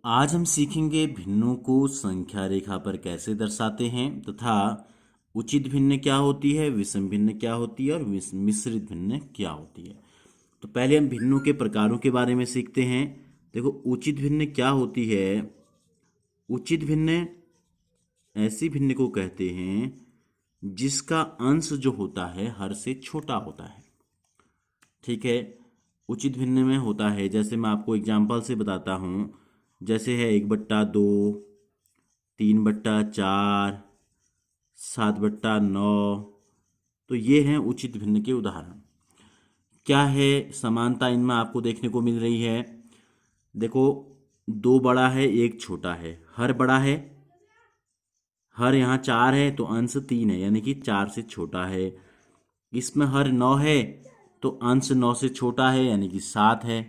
आज हम सीखेंगे भिन्नों को संख्या रेखा पर कैसे दर्शाते हैं तथा उचित भिन्न क्या होती है, विषम भिन्न क्या होती है और मिश्रित भिन्न क्या होती है। तो पहले हम भिन्नों के प्रकारों के बारे में सीखते हैं। देखो, उचित भिन्न क्या होती है। उचित भिन्न ऐसी भिन्न को कहते हैं जिसका अंश जो होता है हर से छोटा होता है। ठीक है, उचित भिन्न में होता है, जैसे मैं आपको एग्जाम्पल से बताता हूँ। जैसे है 1/2, 3/4, 7/9। तो ये हैं उचित भिन्न के उदाहरण। क्या है समानता इनमें आपको देखने को मिल रही है। देखो, 2 बड़ा है, 1 छोटा है। हर बड़ा है, हर यहाँ 4 है तो अंश 3 है, यानी कि 4 से छोटा है। इसमें हर 9 है तो अंश 9 से छोटा है, यानी कि 7 है।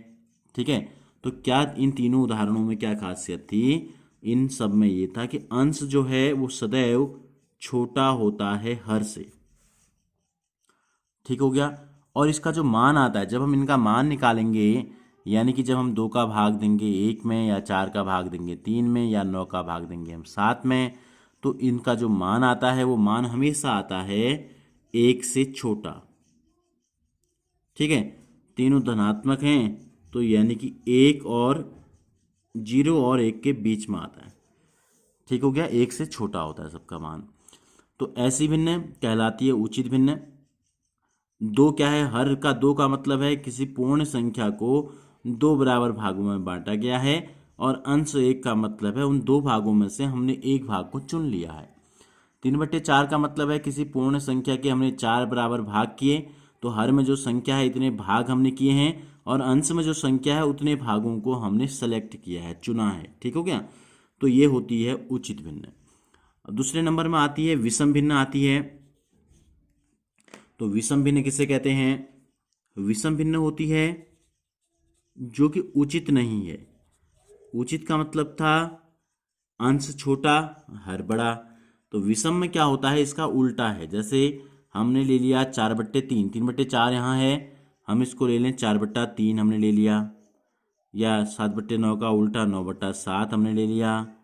ठीक है, तो क्या इन तीनों उदाहरणों में क्या खासियत थी। इन सब में ये था कि अंश जो है वो सदैव छोटा होता है हर से। ठीक हो गया। और इसका जो मान आता है, जब हम इनका मान निकालेंगे, यानी कि जब हम 2 का भाग देंगे 1 में, या 4 का भाग देंगे 3 में, या 9 का भाग देंगे हम 7 में, तो इनका जो मान आता है वो मान हमेशा आता है 1 से छोटा। ठीक है, तीनों धनात्मक हैं तो यानी कि 1 और 0 और 1 के बीच में आता है। ठीक हो गया, 1 से छोटा होता है सबका मान। तो ऐसी भिन्न कहलाती है उचित भिन्न। 2 क्या है, हर का 2 का मतलब है किसी पूर्ण संख्या को 2 बराबर भागों में बांटा गया है, और अंश 1 का मतलब है उन 2 भागों में से हमने एक भाग को चुन लिया है। 3/4 का मतलब है किसी पूर्ण संख्या के हमने 4 बराबर भाग किए, तो हर में जो संख्या है इतने भाग हमने किए हैं, और अंश में जो संख्या है उतने भागों को हमने सेलेक्ट किया है, चुना है। ठीक हो गया, तो ये होती है उचित भिन्न। दूसरे नंबर में आती है विषम भिन्न आती है। तो विषम भिन्न किसे कहते हैं। विषम भिन्न होती है जो कि उचित नहीं है। उचित का मतलब था अंश छोटा हर बड़ा। तो विषम में क्या होता है, इसका उल्टा है। जैसे हमने ले लिया 4/3, 3/4 यहाँ है, हम इसको ले लें 4/3 हमने ले लिया, या 7/9 का उल्टा 9/7 हमने ले लिया,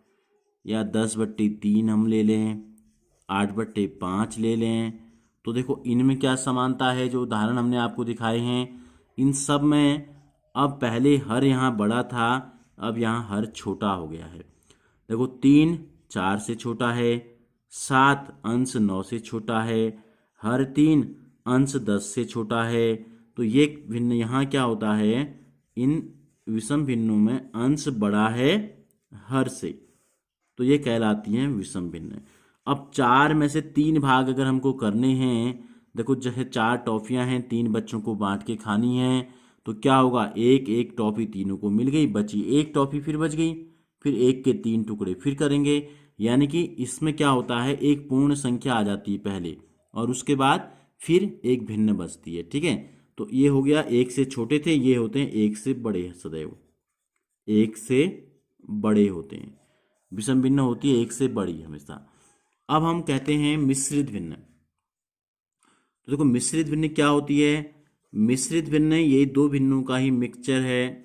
या 10/3 हम ले लें, 8/5 ले लें। तो देखो, इनमें क्या समानता है, जो उदाहरण हमने आपको दिखाए हैं इन सब में। अब पहले हर यहाँ बड़ा था, अब यहाँ हर छोटा हो गया है। देखो, 3 4 से छोटा है, 7 अंश 9 से छोटा है, हर 3 अंश 10 से छोटा है। तो ये भिन्न यहाँ क्या होता है, इन विषम भिन्नों में अंश बड़ा है हर से, तो ये कहलाती हैं विषम भिन्न। अब 4 में से 3 भाग अगर हमको करने हैं, देखो जैसे 4 टॉफियां हैं, 3 बच्चों को बांट के खानी है, तो क्या होगा, एक एक टॉफी तीनों को मिल गई, बची एक टॉफी फिर बच गई, फिर 1 के 3 टुकड़े फिर करेंगे। यानी कि इसमें क्या होता है, एक पूर्ण संख्या आ जाती है पहले, और उसके बाद फिर एक भिन्न बचती है। ठीक है, तो ये हो गया 1 से छोटे थे, ये होते हैं 1 से बड़े, सदैव 1 से बड़े होते हैं। विषम भिन्न होती है 1 से बड़ी हमेशा। अब हम कहते हैं मिश्रित भिन्न। तो देखो, मिश्रित भिन्न क्या होती है। मिश्रित भिन्न ये 2 भिन्नों का ही मिक्सचर है।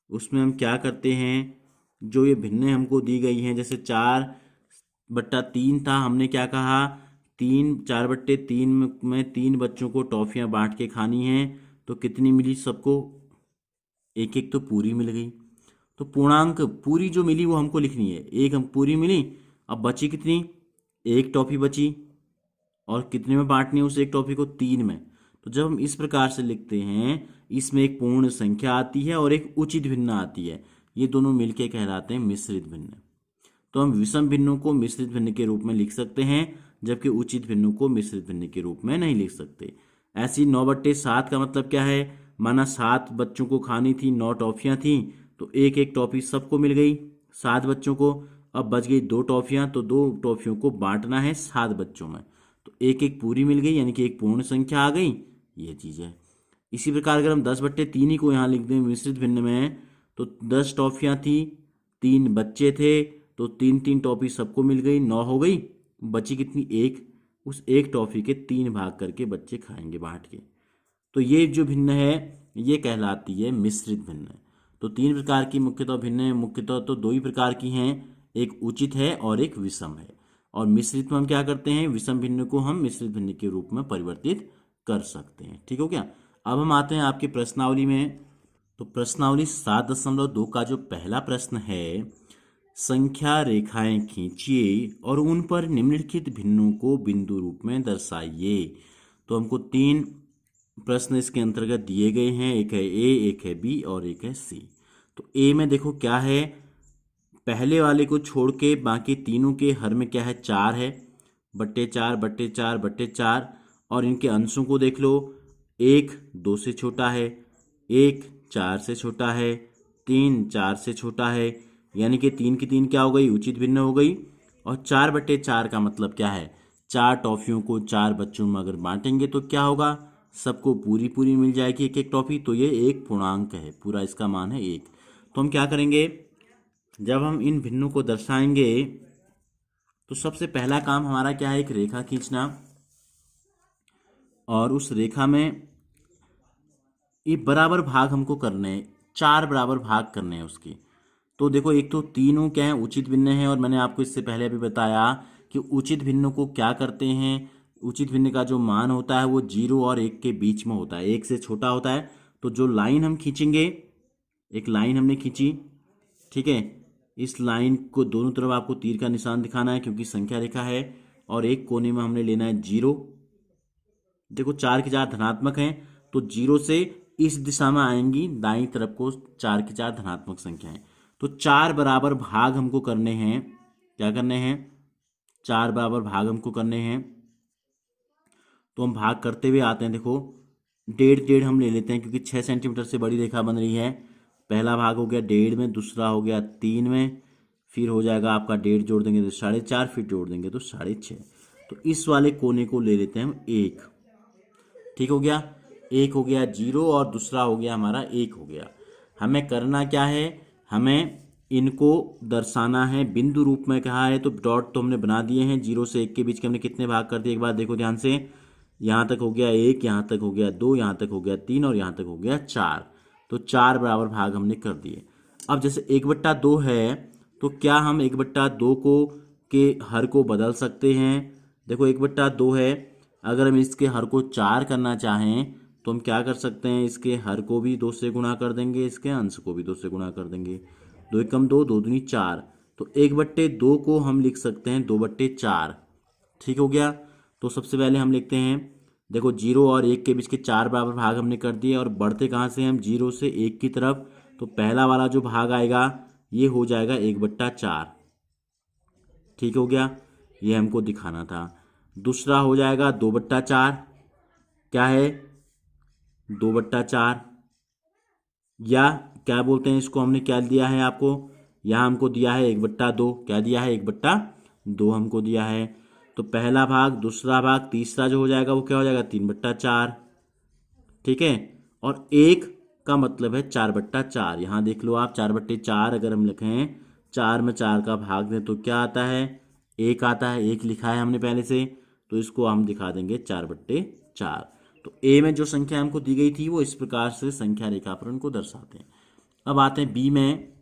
उसमें हम क्या करते हैं, जो ये भिन्न हमको दी गई हैं, जैसे 4/3 था, हमने क्या कहा, 4/3 में 3 बच्चों को टॉफियां बांट के खानी हैं, तो कितनी मिली सबको, एक एक तो पूरी मिल गई। तो पूर्णांक पूरी जो मिली वो हमको लिखनी है, एक हम पूरी मिली। अब बची कितनी, एक टॉफी बची, और कितने में बांटनी है उस एक टॉफी को, 3 में। तो जब हम इस प्रकार से लिखते हैं, इसमें एक पूर्ण संख्या आती है और एक उचित भिन्न आती है, ये दोनों मिलके कहलाते हैं मिश्रित भिन्न। तो हम विषम भिन्नों को मिश्रित भिन्न के रूप में लिख सकते हैं, जबकि उचित भिन्नों को मिश्रित भिन्न के रूप में नहीं लिख सकते। ऐसी 9/7 का मतलब क्या है, माना 7 बच्चों को खानी थी, 9 टॉफियां थी, तो एक एक टॉफी सबको मिल गई 7 बच्चों को। अब बच गई 2 टॉफियां, तो 2 टॉफियों को बांटना है 7 बच्चों में, तो एक एक पूरी मिल गई, यानी कि एक पूर्ण संख्या आ गई, ये चीज़ है। इसी प्रकार अगर हम 10/3 ही को यहाँ लिख दें मिश्रित भिन्न में, तो 10 टॉफियां थी, 3 बच्चे थे, तो 3 टॉफी सबको मिल गई, 9 हो गई, बची कितनी, एक। उस एक टॉफी के 3 भाग करके बच्चे खाएंगे बांट के। तो ये जो भिन्न है ये कहलाती है मिश्रित भिन्न। तो 3 प्रकार की मुख्यतः भिन्न है, मुख्यतः तो 2 ही प्रकार की हैं, एक उचित है और एक विषम है। और मिश्रित में हम क्या करते हैं, विषम भिन्न को हम मिश्रित भिन्न के रूप में परिवर्तित कर सकते हैं। ठीक हो गया। अब हम आते हैं आपकी प्रश्नावली में। तो प्रश्नावली 7.2 का जो पहला प्रश्न है, संख्या रेखाएं खींचिए और उन पर निम्नलिखित भिन्नों को बिंदु रूप में दर्शाइए। तो हमको 3 प्रश्न इसके अंतर्गत दिए गए हैं, एक है ए, एक है बी और एक है सी। तो ए में देखो क्या है, पहले वाले को छोड़ के बाकी तीनों के हर में क्या है, 4 है, बट्टे 4 बट्टे 4 बट्टे 4। और इनके अंशों को देख लो, 1 2 से छोटा है, 1 4 से छोटा है, 3 4 से छोटा है, यानी कि 3 की 3 क्या हो गई, उचित भिन्न हो गई। और 4 बट्टे 4 का मतलब क्या है, 4 टॉफियों को 4 बच्चों में अगर बांटेंगे तो क्या होगा, सबको पूरी पूरी मिल जाएगी एक एक टॉफी। तो ये एक पूर्णांक है, पूरा इसका मान है 1। तो हम क्या करेंगे, जब हम इन भिन्नों को दर्शाएंगे तो सबसे पहला काम हमारा क्या है, एक रेखा खींचना। और उस रेखा में ये बराबर भाग हमको करने हैं, 4 बराबर भाग करने हैं उसके। तो देखो, एक तो तीनों क्या है, उचित भिन्न है। और मैंने आपको इससे पहले भी बताया कि उचित भिन्न को क्या करते हैं, उचित भिन्न का जो मान होता है वो 0 और 1 के बीच में होता है, 1 से छोटा होता है। तो जो लाइन हम खींचेंगे, एक लाइन हमने खींची, ठीक है, इस लाइन को दोनों तरफ आपको तीर का निशान दिखाना है क्योंकि संख्या रेखा है। और एक कोने में हमने लेना है 0। देखो 4 की 4 धनात्मक हैं, तो 0 से इस दिशा में आएंगी दाईं तरफ को 4 की 4 धनात्मक संख्याएं। तो 4 बराबर भाग हमको करने हैं, क्या करने हैं, 4 बराबर भाग हमको करने हैं। तो हम भाग करते हुए आते हैं, देखो 1.5 हम ले लेते हैं क्योंकि 6 सेंटीमीटर से बड़ी रेखा बन रही है। पहला भाग हो गया 1.5 में, दूसरा हो गया 3 में, फिर हो जाएगा आपका 1.5 जोड़ देंगे तो 4.5, फिर जोड़ देंगे तो 6.5। तो इस वाले कोने को ले लेते हैं हम 1। ठीक हो गया, 1 हो गया 0 और दूसरा हो गया हमारा 1 हो गया। हमें करना क्या है, हमें इनको दर्शाना है बिंदु रूप में। कहा है तो डॉट तो हमने बना दिए हैं, 0 से 1 के बीच के हमने कितने भाग कर दिए, एक बार देखो ध्यान से। यहाँ तक हो गया 1, यहाँ तक हो गया 2, यहाँ तक हो गया 3 और यहाँ तक हो गया 4। तो 4 बराबर भाग हमने कर दिए। अब जैसे 1/2 है, तो क्या हम 1/2 को के हर को बदल सकते हैं। देखो 1/2 है, अगर हम इसके हर को 4 करना चाहें तो हम क्या कर सकते हैं, इसके हर को भी 2 से गुणा कर देंगे, इसके अंश को भी 2 से गुणा कर देंगे। 2 एकम 2, 2 दूनी 4। तो 1/2 को हम लिख सकते हैं 2/4। ठीक हो गया। तो सबसे पहले हम लिखते हैं, देखो 0 और 1 के बीच के 4 बराबर भाग हमने कर दिए और बढ़ते कहाँ से हम 0 से 1 की तरफ। तो पहला वाला जो भाग आएगा ये हो जाएगा 1/4। ठीक हो गया, ये हमको दिखाना था। दूसरा हो जाएगा 2/4, क्या है 2/4, या क्या बोलते हैं इसको, हमने क्या दिया है आपको, यहाँ हमको दिया है 1/2, क्या दिया है 1/2 हमको दिया है। तो पहला भाग, दूसरा भाग, तीसरा जो हो जाएगा वो क्या हो जाएगा 3/4। ठीक है, और 1 का मतलब है 4/4। यहाँ देख लो आप, 4/4 अगर हम लिखें, 4 में 4 का भाग दें तो क्या आता है, 1 आता है। 1 लिखा है हमने पहले से, तो इसको हम दिखा देंगे 4/4। तो ए में जो संख्या हमको दी गई थी वो इस प्रकार से संख्या रेखा पर उनको दर्शाते हैं। अब आते हैं बी में।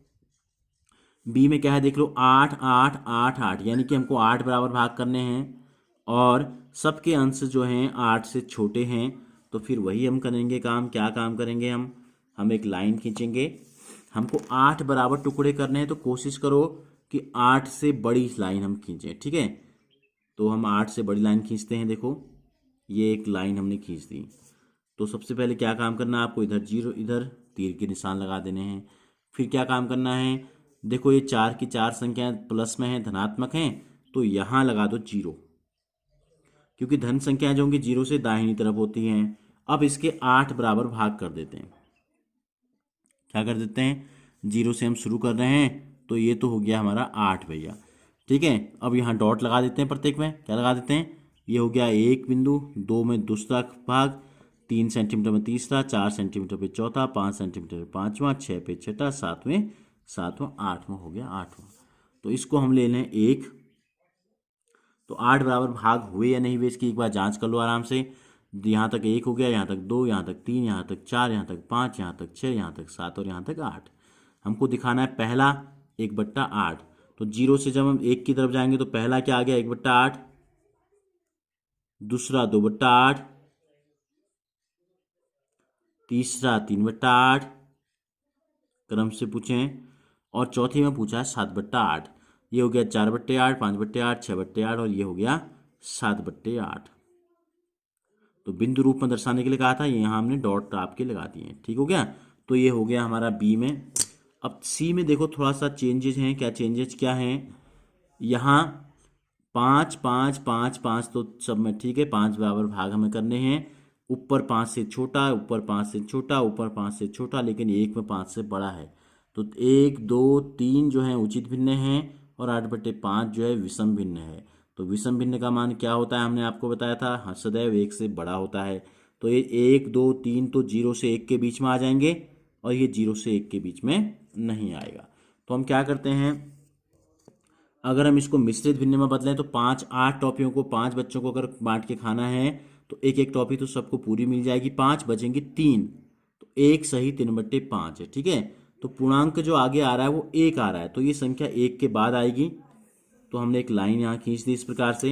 बी में क्या है, देख लो 8 8 8 8, यानी कि हमको 8 बराबर भाग करने हैं और सबके अंश जो हैं 8 से छोटे हैं। तो फिर वही हम करेंगे काम, क्या काम करेंगे हम एक लाइन खींचेंगे। हमको 8 बराबर टुकड़े करने हैं, तो कोशिश करो कि 8 से बड़ी लाइन हम खींचें। ठीक है, तो हम 8 से बड़ी लाइन खींचते हैं। देखो ये एक लाइन हमने खींच दी। तो सबसे पहले क्या काम करना है आपको, इधर 0, इधर तीर के निशान लगा देने हैं। फिर क्या काम करना है, देखो ये 4 की 4 संख्याएं प्लस में हैं, धनात्मक हैं, तो यहाँ लगा दो 0, क्योंकि धन संख्याएं जो होंगी 0 से दाहिनी तरफ होती हैं। अब इसके 8 बराबर भाग कर देते हैं। क्या कर देते हैं, 0 से हम शुरू कर रहे हैं, तो ये तो हो गया हमारा 8 भैया। ठीक है, अब यहाँ डॉट लगा देते हैं, प्रत्येक में क्या लगा देते हैं, ये हो गया 1 बिंदु, 2 में दूसरा भाग, 3 सेंटीमीटर में तीसरा, 4 सेंटीमीटर पे चौथा, 5 सेंटीमीटर पे पाँचवा, 6 पे छठा, 7 में सातवां, 8वां हो गया 8वां। तो इसको हम ले लें 1। तो 8 बराबर भाग हुए या नहीं हुए इसकी एक बार जांच कर लो आराम से। यहाँ तक 1 हो गया, यहाँ तक 2, यहाँ तक 3, यहाँ तक 4, यहाँ तक 5, यहाँ तक 6, यहाँ तक 7 और यहाँ तक 8। हमको दिखाना है पहला 1/8। तो 0 से जब हम 1 की तरफ जाएंगे तो पहला क्या आ गया 1/8, दूसरा 2/8, तीसरा 3/8 क्रम से पूछें, और चौथे में पूछा है 7/8। ये हो गया 4/8, 5/8, 6/8 और ये हो गया 7/8। तो बिंदु रूप में दर्शाने के लिए कहा था, ये यहाँ हमने डॉट आपके लगा दिए हैं। ठीक हो गया। तो ये हो गया हमारा बी में। अब सी में देखो थोड़ा सा चेंजेज हैं। क्या चेंजेज क्या हैं? यहाँ 5 5 5 5 तो सब में ठीक है, 5 बराबर भाग हमें करने हैं। ऊपर 5 से छोटा, ऊपर 5 से छोटा, ऊपर 5 से छोटा, लेकिन 1 में 5 से बड़ा है। तो 1 2 3 जो है उचित भिन्न है और 8/5 जो है विषम भिन्न है। तो विषम भिन्न का मान क्या होता है? हमने आपको बताया था, हाँ, सदैव 1 से बड़ा होता है। तो ये 1 2 3 तो 0 से 1 के बीच में आ जाएंगे और ये 0 से 1 के बीच में नहीं आएगा। तो हम क्या करते हैं, अगर हम इसको मिश्रित भिन्न में बदलें तो 5 8 टॉफियों को 5 बच्चों को अगर बांट के खाना है तो एक एक टॉफी तो सबको पूरी मिल जाएगी, 5 बचेंगी 3। तो 1 सही 3/5 है। ठीक है। तो पूर्णांक जो आगे आ रहा है वो 1 आ रहा है, तो ये संख्या 1 के बाद आएगी। तो हमने एक लाइन यहाँ खींच दी इस प्रकार से।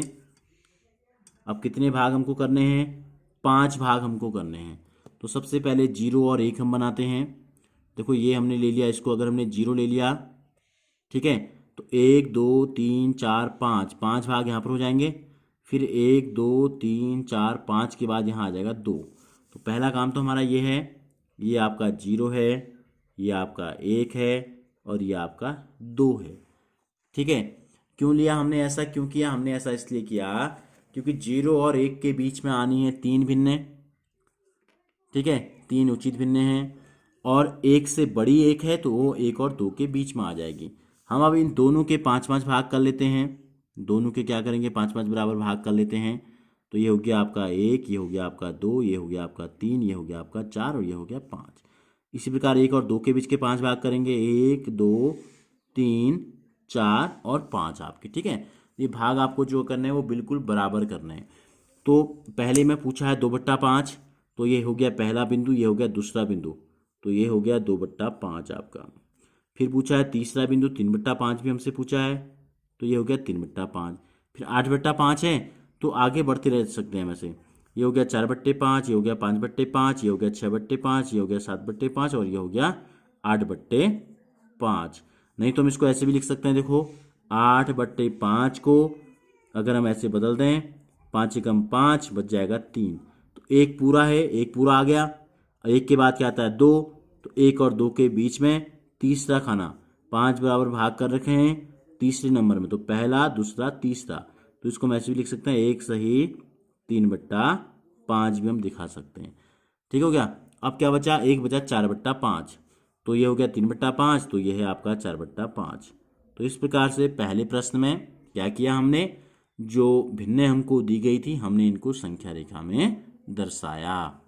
अब कितने भाग हमको करने हैं? 5 भाग हमको करने हैं। तो सबसे पहले 0 और 1 हम बनाते हैं। देखो ये हमने ले लिया, इसको अगर हमने 0 ले लिया, ठीक है, तो 1 2 3 4 5 5 भाग यहाँ पर हो जाएंगे। फिर 1 2 3 4 5 के बाद यहाँ आ जाएगा 2। तो पहला काम तो हमारा ये है, ये आपका 0 है, ये आपका 1 है और ये आपका 2 है। ठीक है। क्यों लिया हमने ऐसा, क्यों किया हमने ऐसा? इसलिए किया क्योंकि 0 और 1 के बीच में आनी है 3 भिन्नें। ठीक है, 3 उचित भिन्नें हैं और 1 से बड़ी 1 है तो वो 1 और 2 के बीच में आ जाएगी। हम अब इन दोनों के 5-5 भाग कर लेते हैं। दोनों के क्या करेंगे? 5-5 बराबर भाग कर लेते हैं। तो ये हो गया आपका 1, ये हो गया आपका 2, ये हो गया आपका 3, ये हो गया आपका 4 और ये हो गया 5। इसी प्रकार 1 और 2 के बीच के 5 भाग करेंगे, 1 2 3 4 और 5 आपके। ठीक है। ये भाग आपको जो करने हैं वो बिल्कुल बराबर करने हैं। तो पहले में पूछा है 2/5, तो ये हो गया पहला बिंदु, ये हो गया दूसरा बिंदु, तो ये हो गया 2/5 आपका। फिर पूछा है तीसरा बिंदु 3/5 भी हमसे पूछा है, तो ये हो गया 3/5। फिर 8/5 है, तो आगे बढ़ते रह सकते हैं वैसे। ये हो गया 4/5, ये हो गया 5/5, ये हो गया 6/5, ये हो गया 7/5 और ये हो गया 8/5। नहीं तो हम इसको ऐसे भी लिख सकते हैं। देखो 8/5 को अगर हम ऐसे बदल दें, 5 एकम 5 बच जाएगा 3। तो एक पूरा है, एक पूरा आ गया। एक के बाद क्या आता है? 2। तो 1 और 2 के बीच में तीसरा खाना, 5 बराबर भाग कर रखे हैं तीसरे नंबर में, तो पहला दूसरा तीसरा। तो इसको हम ऐसे भी लिख सकते हैं, 1 सही 3/5 भी हम दिखा सकते हैं। ठीक हो गया। अब क्या बचा? एक बचा 4/5। तो ये हो गया 3/5, तो ये है आपका 4/5। तो इस प्रकार से पहले प्रश्न में क्या किया हमने, जो भिन्न हमको दी गई थी हमने इनको संख्या रेखा में दर्शाया।